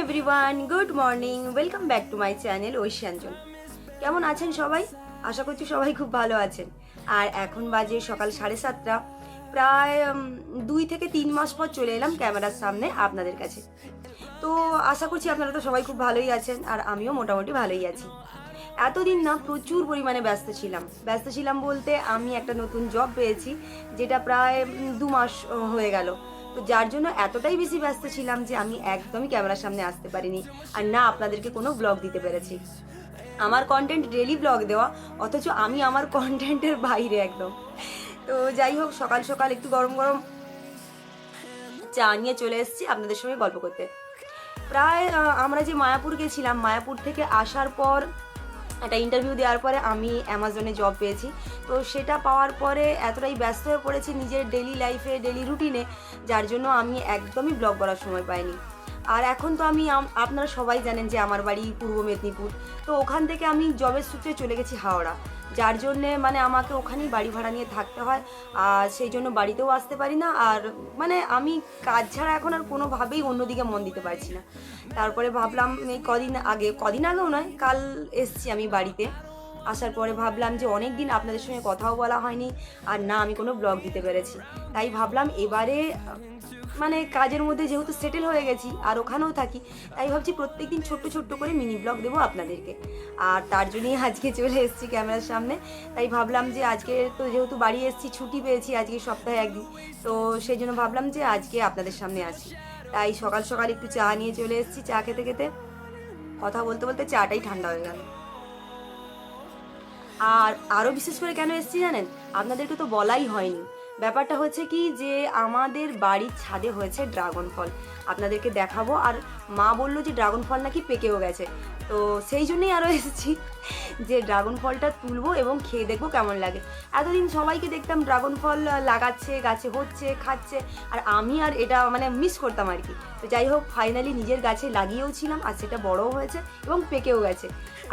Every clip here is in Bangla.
Everyone, good morning. Welcome back to my channel Oishian। কেমন আছেন সবাই? আশা করছি সবাই খুব ভালো আছেন। আর এখন বাজে সকাল 7:30। প্রায় 2 থেকে 3 মাস পর চলে এলাম ক্যামেরার সামনে আপনাদের কাছে। তো আশা করছি আপনারা তো সবাই খুব ভালোই আছেন, আর আমিও মোটামুটি ভালোই আছি। এতদিন না প্রচুর পরিমাণে ব্যস্ত ছিলাম বলতে আমি একটা নতুন জব পেয়েছি, যেটা প্রায় 2 মাস হয়ে গেল। তো যার জন্য এতটাই বেশি ব্যস্ত ছিলাম যে আমি একদমই ক্যামেরার সামনে আসতে পারিনি, আর না আপনাদেরকে কোনো ব্লগ দিতে পেরেছি। আমার কন্টেন্ট ডেলি ব্লগ দেওয়া, অথচ আমি আমার কন্টেন্টের বাইরে একদম। তো যাই হোক, সকাল সকাল একটু গরম গরম চা নিয়ে চলে এসেছি আপনাদের সঙ্গে গল্প করতে। প্রায় আমরা যে মায়াপুর গেছিলাম, মায়াপুর থেকে আসার পর একটা ইন্টারভিউ দেওয়ার পরে আমি অ্যামাজনে জব পেয়েছি। তো সেটা পাওয়ার পরে এতটাই ব্যস্ত হয়ে পড়েছি নিজের ডেলি লাইফে, ডেলি রুটিনে, যার জন্য আমি একদমই ব্লগ করার সময় পাইনি। আর এখন তো আমি আপনারা সবাই জানেন যে আমার বাড়ি পূর্ব মেদিনীপুর। তো ওখান থেকে আমি জবের সূত্রে চলে গেছি হাওড়া, যার জন্যে মানে আমাকে ওখানেই বাড়ি ভাড়া নিয়ে থাকতে হয়। আর সেই জন্য বাড়িতেও আসতে পারি না, আর মানে আমি কাজ ছাড়া এখন আর কোনোভাবেই অন্যদিকে মন দিতে পারছি না। তারপরে ভাবলাম এই কদিন আগেও নয়, কাল এসছি আমি বাড়িতে। আসার পরে ভাবলাম যে অনেক দিন আপনাদের সঙ্গে কথাও বলা হয়নি, আর না আমি কোনো ব্লগ দিতে পেরেছি। তাই ভাবলাম এবারে মানে কাজের মধ্যে যেহেতু সেটেল হয়ে গেছি আর ওখানেও থাকি, তাই ভাবছি প্রত্যেকদিন ছোট্ট ছোট্ট করে মিনি ব্লগ দেবো আপনাদেরকে। আর তার জন্যই আজকে চলে এসেছি ক্যামেরার সামনে। তাই ভাবলাম যে আজকে তো যেহেতু বাড়ি এসেছি, ছুটি পেয়েছি আজকে সপ্তাহে একদিন, তো সেই জন্য ভাবলাম যে আজকে আপনাদের সামনে আসি। তাই সকাল সকাল একটু চা নিয়ে চলে এসেছি। চা খেতে খেতে কথা বলতে বলতে চাটাই ঠান্ডা হয়ে গেল। আর আরও বিশেষ করে কেন এসেছি জানেন? আপনাদেরকে তো বলাই হয়নি। ব্যাপারটা হচ্ছে কি যে আমাদের বাড়ির ছাদে হয়েছে ড্রাগন ফল, আপনাদেরকে দেখাবো। আর মা বললো যে ড্রাগন ফল নাকি পেকেও গেছে, তো সেই জন্যই আরও এসেছি যে ড্রাগন ফলটা তুলবো এবং খেয়ে দেখবো কেমন লাগে। এতদিন সবাইকে দেখতাম ড্রাগন ফল লাগাচ্ছে, গাছে হচ্ছে, খাচ্ছে, আর আমি আর এটা মানে মিস করতাম আর কি। তো যাই হোক, ফাইনালি নিজের গাছে লাগিয়েও ছিলাম, আর সেটা বড়ও হয়েছে এবং পেকেও গেছে।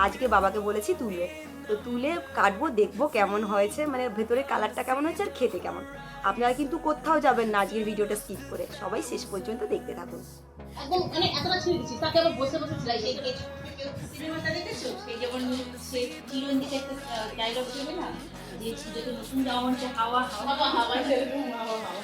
আজকে বাবাকে বলেছি তুলবে, তো তুলে কাটবো, দেখবো কেমন হয়েছে, মানে ভেতরে কালারটা কেমন হয়েছে আর খেতে কেমন। আপনারা কিন্তু কোথাও যাবেন না আজকের ভিডিওটা স্কিপ করে, সবাই শেষ পর্যন্ত দেখতে থাকুন। একদম মানে এতটা ছিঁড়ে দিচ্ছি, তাকে আবার বসে বসে ছিলাই। সেই সিনেমাটা দেখেছো? সেই যেমন সে চিরঞ্জিত একটা ডায়লগ দেবে না, যে যত নতুন যাওয়া হচ্ছে হাওয়া হাওয়া হাওয়া সেরকম হাওয়া হাওয়া।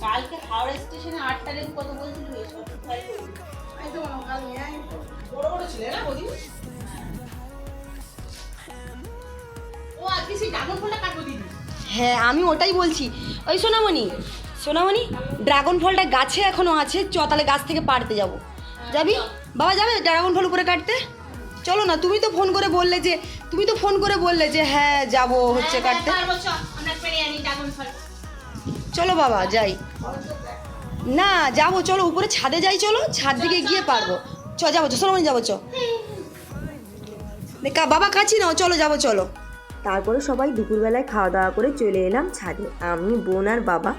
কালকে হাওড়া স্টেশনে 8টা লেবু কত বলছিল? বড় বড় ছিল না ওদি? ও আজকে সেই ড্রাগন ফলটা কাটবো দিদি। হ্যাঁ, আমি ওটাই বলছি। ওই সোনামণি, ড্রাগন ফলটা গাছে এখনো আছে, চ তাহলে গাছ থেকে পাড়তে যাবো। যাবি বাবা? যাবে ড্রাগন ফল উপরে কাটতে? চলো না, তুমি তো ফোন করে বললে যে হ্যাঁ যাবো হচ্ছে কাটতে। চলো বাবা যাই। না যাবো, চলো উপরে ছাদে যাই, চলো ছাদ দিকে গিয়ে পারবো। যাবো, সোনামণি যাবো, বাবা কাছি নাও, যাবো চলো। তারপরে সবাই দুপুরবেলায় খাওয়া দাওয়া করে চলে এলাম ছাদে, আমি, বোন আর বাবা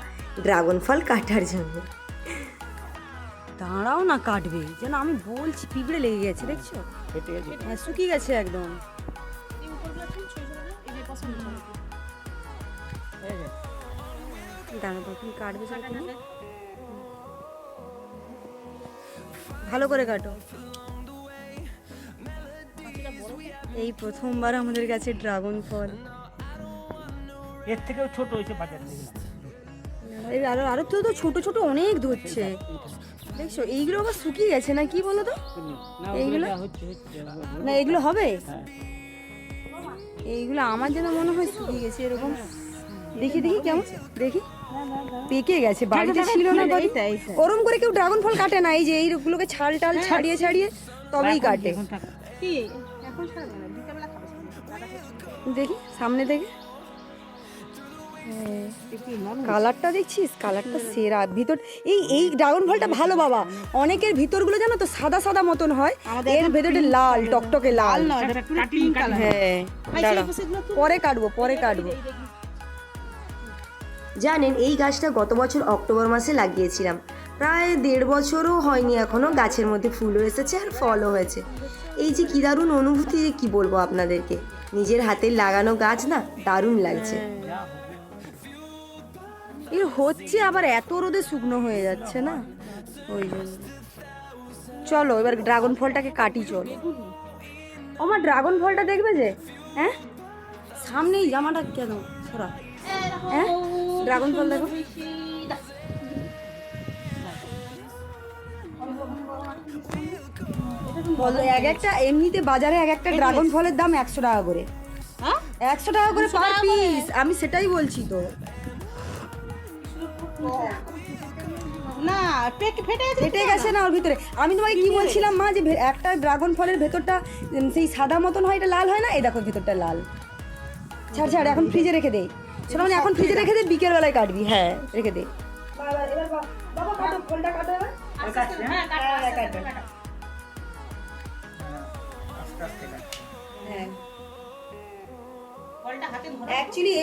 ড্রাগন ফল কাটার জন্য। দাঁড়াও না, কাটবে যেন, আমি বলছি পিঁপড়ে লেগে গেছে, দেখছো? হ্যাঁ, শুকিয়ে গেছে একদম। দাঁড়াবো, তুমি কাটবে ভালো করে কাটো। এই প্রথমবার আমাদের কাছে ড্রাগন ফল। এর থেকেও ছোট হয়েছে বাজার থেকে। আরো তো ছোট ছোট অনেক ধরছে, দেখছো? এইগুলো আবার শুকিয়ে গেছে না, কি বলো তো? এইগুলো না, এগুলো হবে, এইগুলো আমার যেন মনে হয় শুকিয়ে গেছে এরকম। দেখি কেমন, দেখি পেকে গেছে, বাড়িতে ছিল না। ওরম করে কেউ ড্রাগন ফল কাটে না, এই যে এইগুলোকে ছাল টাল ছাড়িয়ে তবেই কাটে। দেখি সামনে থেকে, কালারটা দেখছিস? কালারটা সেরা। ভিতর এই ড্রাগন ফলটা ভালো বাবা, অনেকের ভিতরগুলো জানো তো সাদা সাদা মতন হয়, এর ভেতরে লাল টকটকে লাল। হ্যাঁ দাঁড়া, পরে কাটবো। জানেন, এই গাছটা গত বছর অক্টোবর মাসে লাগিয়েছিলাম, প্রায় 1.5 বছরও হয়নি এখনো, গাছের মধ্যে ফুলও এসেছে আর ফলও হয়েছে। এই যে কি দারুণ অনুভূতি, যে কি বলবো আপনাদেরকে। নিজের হাতে লাগানো গাছ না, দারুণ লাগছে। যা হবে। এর হচ্ছে আবার এত রোদে শুকনো হয়ে যাচ্ছে না, ওই জন্য। চলো এবার ড্রাগন ফলটাকে কাটি, চলো। আমার ড্রাগন ফলটা দেখবে যে, হ্যাঁ সামনেই জামাটা কেন সরা, হ্যাঁ ড্রাগন ফল দেখো। বলো এক একটা, এমনিতে বাজারে এক একটা ড্রাগন ফলের দাম 100 টাকা করে। 100 টাকা করে পার পিস, আমি সেটাই বলছি তো। না ফেটে গেছে না ওর ভিতরে। আমি তোমাকে কি বলছিলাম মা, যে একটা ড্রাগন ফলের ভেতরটা সেই সাদা মতন হয়, এটা লাল হয় না, এই দেখো ভিতরটা লাল। ছাড় ছাড়, এখন ফ্রিজে রেখে দেই। শোনো মানে এখন ফ্রিজে রেখে দে, বিকেল বেলায় কাটবি। হ্যাঁ রেখে দে। বাবা কাটো, ফলটা কাটো এবার। হ্যাঁ কাটো। আস্তে আস্তে কাট। হ্যাঁ ফলটা হাতে ধরো। অ্যাকচুয়ালি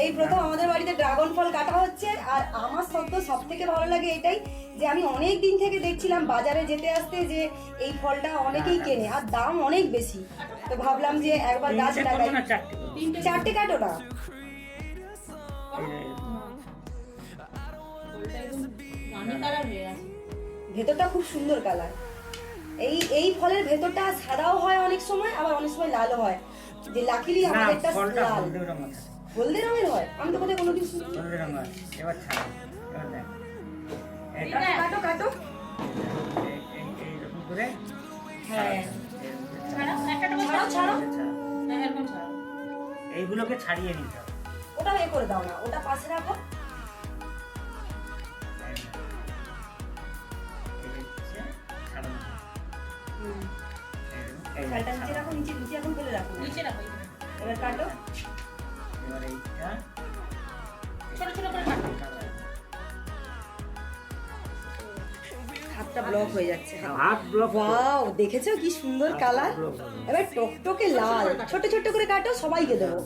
এই প্রথম আমাদের বাড়িতে ড্রাগন ফল কাটা হচ্ছে। আর আমার সব থেকে ভালো লাগে এটাই যে আমি অনেক দিন থেকে দেখছিলাম বাজারে যেতে আসতে যে এই ফলটা অনেকেই কেনে আর দাম অনেক বেশি। তো ভাবলাম যে একবার গাছ তিনটে লাগাই। করবো না চারটে করবো? 4টে কাটো না। রানী কালার হয়ে আছে। ভেতরটা খুব সুন্দর কালার। এই ফলের ভেতরটা সাদাও হয় অনেক সময়, আবার অনেক সময় লালও হয়। যে লাকিলি না, আমাদেরটা ফলটা লাল হলদে রঙের থাকে। হলদে রঙের হয়। আমি তো কোথায় কোনোদিন শুনিনি। হলদে রঙের। এবার ছাড়ো, এবার দেখ। এটা কাটো কাটো। এইরকম করে হ্যাঁ ছাড়াও, একটা ছাড়াও ছাড়াও। হ্যাঁ এরকম ছাড়াও। এইগুলোকে ছাড়িয়ে নিতে হবে। ওটা এ করে দাও না, ওটা পাশে রাখো। এই হচ্ছে ছাড়ানো। এই ফলটা নিচে রাখো, নিচে এখন তুলে রাখো। নিচে রাখো। এবার কাটো। এবার এইটা ছোট ছোট করে কাটো। হাতটা ব্লক হয়ে যাচ্ছে। হাত ব্লক। ওয়াও, দেখেছো কি সুন্দর কালার। এবার টকটকে লাল, ছোট ছোট করে কাটো, সবাইকে দেবো।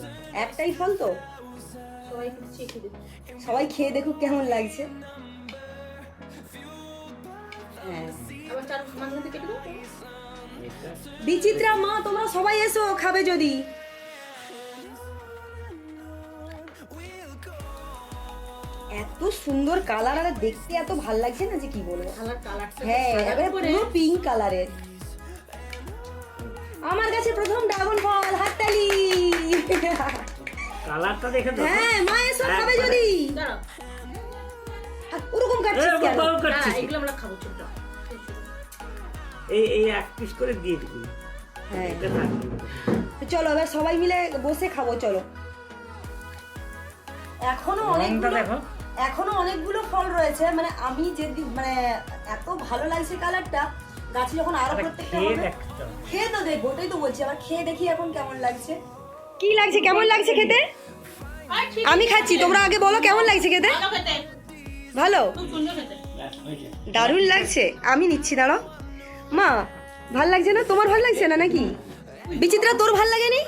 একটাই ফল তো, সবাই একটু চেখে দেবে। সবাই খেয়ে দেখুক কেমন লাগছে। হ্যাঁ আবার চার মাঝখান থেকে কেটে দেবো। বিচিত্রা মা, তোমরা সবাই এসো খাবে যদি। এত সুন্দর কালার আর দেখতে এত ভালো লাগছে না যে কি বলবো। কালারটা হ্যাঁ এবারে পুরো পিঙ্ক কালারের। আমার কাছে প্রথম ড্রাগন ফল, হাততালি। কালারটা দেখে দাও। হ্যাঁ মা এসো খাবে যদি। দাঁড়াও। ওরকম কাটছিস এরকম কেন? বড় না করছিস। এগুলো আমরা খাবো ছোট। এই এক পিস করে দিয়ে দিবি। হ্যাঁ এটা থাকবে। তো চলো এবার সবাই মিলে বসে খাবো, চলো। রংটা দেখো। এখনো অনেকগুলো ফল রয়েছে, মানে আমি যেদিন মানে এত ভালো লাগছে কালারটা, গাছে যখন আরো আরে প্রত্যেকটা খেয়ে হবে। দেখতে হবে। খেয়ে তো দেখবো, ওটাই তো বলছি। আবার খেয়ে দেখি এখন কেমন লাগছে। কি লাগছে, কেমন লাগছে খেতে? আমি খাচ্ছি, তোমরা আগে বলো কেমন লাগছে খেতে। ভালো খেতে। ভালো, খুব সুন্দর খেতে। ব্যাস, হয়েছে। দারুণ লাগছে। আমি নিচ্ছি, দাঁড়াও। মা ভাল লাগছে না? তোমার ভাল লাগছে না নাকি? বিচিত্রা তোর ভাল লাগেনি?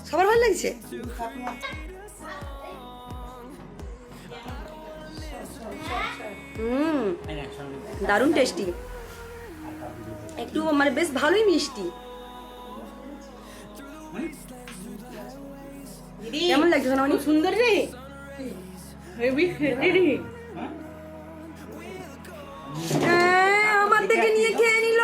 সবার ভাল লাগছে। দারুণ টেস্টি, একটু মানে বেশ ভালোই মিষ্টি। কেমন লাগছে শোনা? অনেক সুন্দর রে। হেভি খেতে রে। আমার থেকে নিয়ে খেয়ে নিল।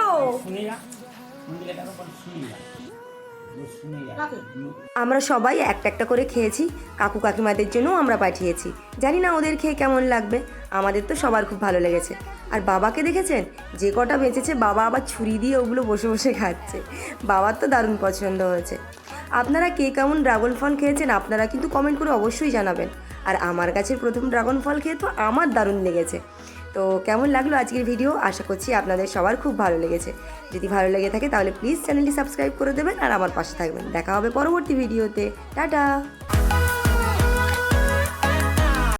আমরা সবাই একটা একটা করে খেয়েছি, কাকু কাকিমাদের জন্যও আমরা পাঠিয়েছি। জানি না ওদের খেয়ে কেমন লাগবে, আমাদের তো সবার খুব ভালো লেগেছে। আর বাবাকে দেখেছেন, যে কটা বেঁচেছে বাবা আবার ছুরি দিয়ে ওগুলো বসে বসে খাচ্ছে। বাবার তো দারুণ পছন্দ হয়েছে। আপনারা কে কেমন ড্রাগন ফল খেয়েছেন আপনারা কিন্তু কমেন্ট করে অবশ্যই জানাবেন। আর আমার গাছের প্রথম ড্রাগন ফল খেয়ে তো আমার দারুণ লেগেছে। তো কেমন লাগলো আজকের ভিডিও? আশা করছি আপনাদের সবার খুব ভালো লেগেছে। যদি ভালো লেগে থাকে তাহলে প্লিজ চ্যানেলটি সাবস্ক্রাইব করে দেবেন আর আমার পাশে থাকবেন। দেখা হবে পরবর্তী ভিডিওতে। টাটা।